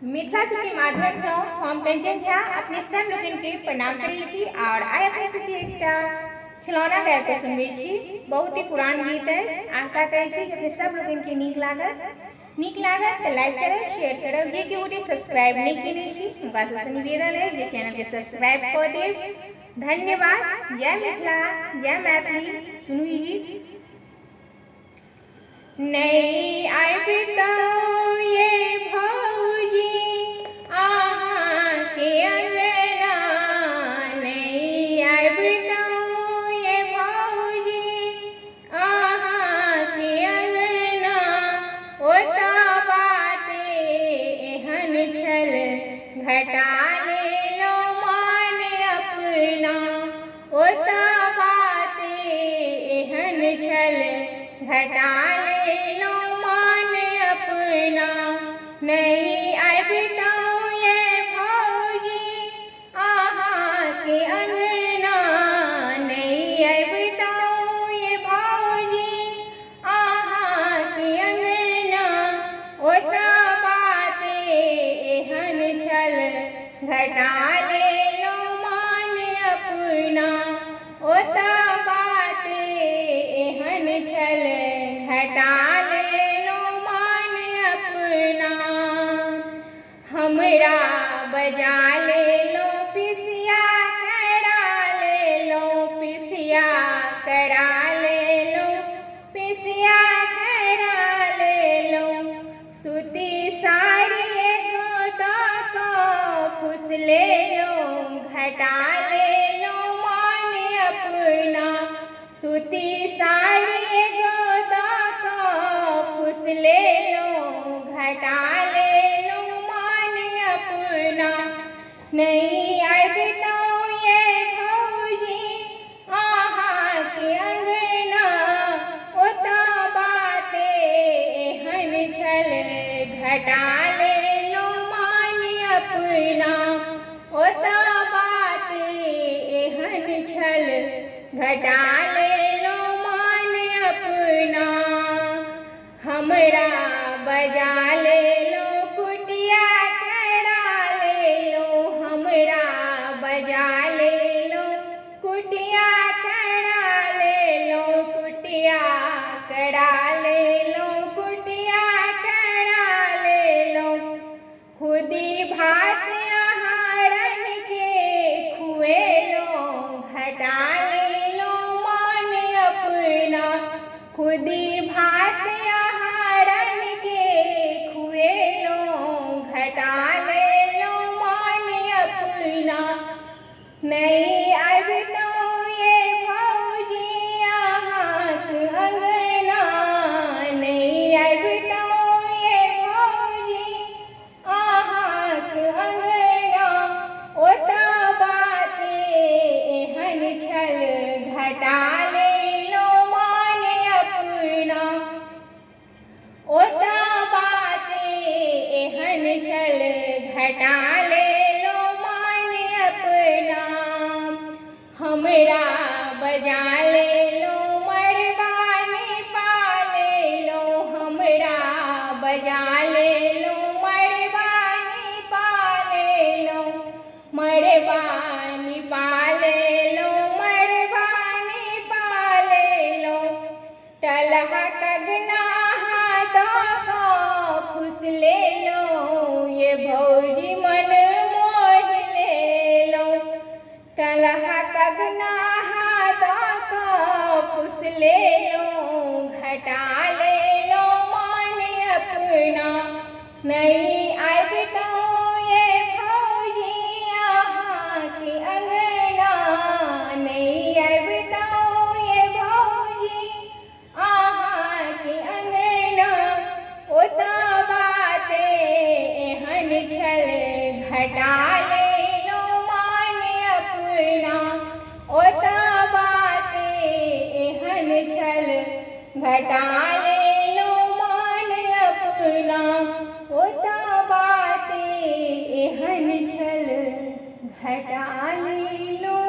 मिथिला के माध्यम से हम कंचन झा अपने सब लोगन के प्रणाम करै छी और आइ अपने सबके एकटा खिलौना गाबि के सुनबै छी। बहुत ही पुरान गीत है। आशा करै छी जे अपने सब लोगन के नीक लागत तो लाइक करब, शेयर करब। जे केओ सब्सक्राइब नहीं केने छी हुनका सबसे निवेदन है जे चैनल के सब्सक्राइब कऽ देब। धन्यवाद। जय मिथिला, जय मैथिली। सुनू ई गीत। नहीं आबितौ ये भौजी अहाँ के अंगना, नहीं आबितौ ये भौजी अहाँ के अंगना, ओतऽ बाटे एहन छल घटा लेलौ मान अपना, ओतऽ बाटे एहन छल घटा लेलौ मान अपना। नहीं आबितौ ये भौजी अहाँ के अंगना, नहीं आबितौ ये भौजी अहाँ के अंगना, ओतऽ बाटे एहन छल घटा लेलौ मान अपना, ओतऽ बाटे एहन छल घटा लेलौ मान अपना। हमरा बजा लेलौ पिसिया करा लेलौ, पिसिया करा लेलौ, पिसिया करा लेलौ। सूती साड़ी एगो दऽ कऽ फुस लेलौ, घटा लेलौ मान अपना। सूती साड़ी एगो दऽ कऽ फुस लेलौ, घटा लेलौ मान अपना। नहीं आबितौ ये भौजी अहाँ के अंगना, ओतऽ बाटे एहन छल घटा लेलौ मान अपना, ओतऽ बाटे एहन छल घटा लेलौ मान अपना। हमरा बजा लेलौ कुटिया करा लेलौ, हमरा बजा लेलौ कुटिया करा लेलौ, कुटिया करा लेलौ, कुटिया करा लेलौ। खुदी भात अहाँ रन के खुएलौ, घटा लेलौ मान अपना। खुदी भात अहाँ रन के खुएलौ, घटा लेलौ मान अपना। नहीं आबितौ ये भौजी अहाँ के अंगना, नहीं आबितौ ये भौजी अहाँ के अंगना, ओतऽ बाटे एहन छल घटा लेलौ मान अपना, ओतऽ बाटे एहन छल घटा लेलौ मान अपना। हमरा बजा लेलौ मड़बानी पा लेलौ, हमरा बजा लेलौ मड़बानी पा लेलौ, मड़बानी पा लेलौ, मड़बानी पा लेलौ। टलहा कगना दऽ कऽ फुस लेलौ, ये भौजी मन मोह लेलौ। टलहा कगना दऽ कऽ फुस लेलौ, घटा लेलौ मान अपना। नहीं आबितौ ये भौजी अहाँ के अंगना, नहीं आबितौ ये भौजी अहाँ के अंगना, ओतऽ बाटे एहन छल घटा लेलौ मान अपना, ओतऽ बाटे एहन छल घटा लेलौ मान अपना, ओतऽ बाटे एहन छल घटा लेलौ।